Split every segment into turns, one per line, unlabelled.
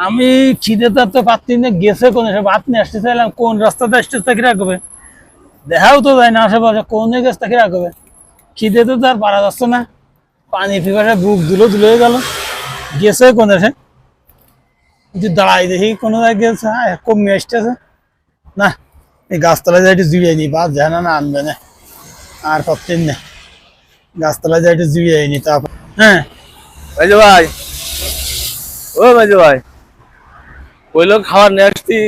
আমি খিদে তো পাচ্ছি না, গেছে কোন ভাত নিয়ে আসতে চাইলাম, কোন রাস্তাতে আসতে চাকরি রাখবে, দেখাও তো যায় না আশেপাশে কোন গেছে চাকরি রাখবে। খিদে তো আর পারা যাচ্ছে না, পানি পিপাসা বুক দুলে গেল, গেছে কোন এসে যদি দাঁড়াই দেখি কোনো জায়গায় গেছে, কমে আসতেছে না। এই গাছতলায় যাই একটু জুড়িয়ে নি, বাস জানা না আনবে না আর পাচ্ছেন না, গাছতলায় যাই একটু জুড়িয়ে নি। তারপর হ্যাঁ
মেজো ভাই, ও মেজো ভাই, কইলো খাবার নিয়ে আসতি,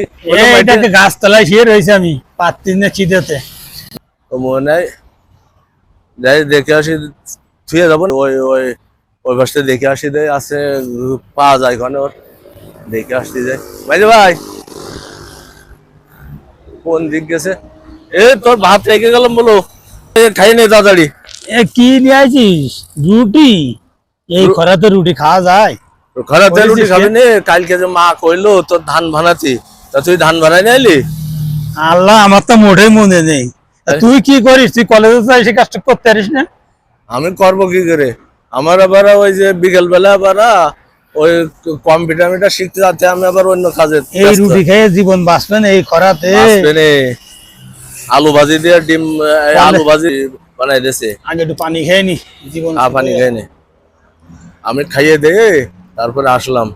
এইটাকে গাছতলায় শুয়ে রয়েছে, আমি পাচ্ছি না খিদেতে।
মনে নাই, যাই দেখে আসি, থুয়ে যাবো ওই ওই ওই পাশে দেখে আসি, দেয় আছে পাওয়া যায় ওখানে, ওর দেখে আসতে যায়। মেজো ভাই কোন দিক গেছে? এ তোর ভাত রেখে গেলাম, বলো খাই নে তাড়াতাড়ি।
এ কি নিয়ে আছিস? রুটি? এই খরাতে রুটি খাওয়া যায়?
ঘরে রুটি খাবি নে? কালকে যে মা কইলো তোর ধান ভানাতি, তা তুই ধান ভানাই নাইলি?
আল্লাহ, আমার তো মোটেই মনে নেই। তুই কি করিস? তুই কলেজে যাই সে কাজটা করতে পারিস না?
আমি করবো কি করে? আমার আবার ওই যে বিকেল বেলা আবার ওই কম্পিউটার শিখতে যাতে, আমি আবার অন্য কাজে।
এই রুটি খেয়ে জীবন বাঁচবে না এই খরাতে?
আলু ভাজি দিয়ে ডিম, আলু ভাজি বানাই দিয়েছে।
আগে একটু পানি খেয়ে নি, জীবন
পানি খাই নে, আমি খাইয়ে দে তারপরে আসলাম।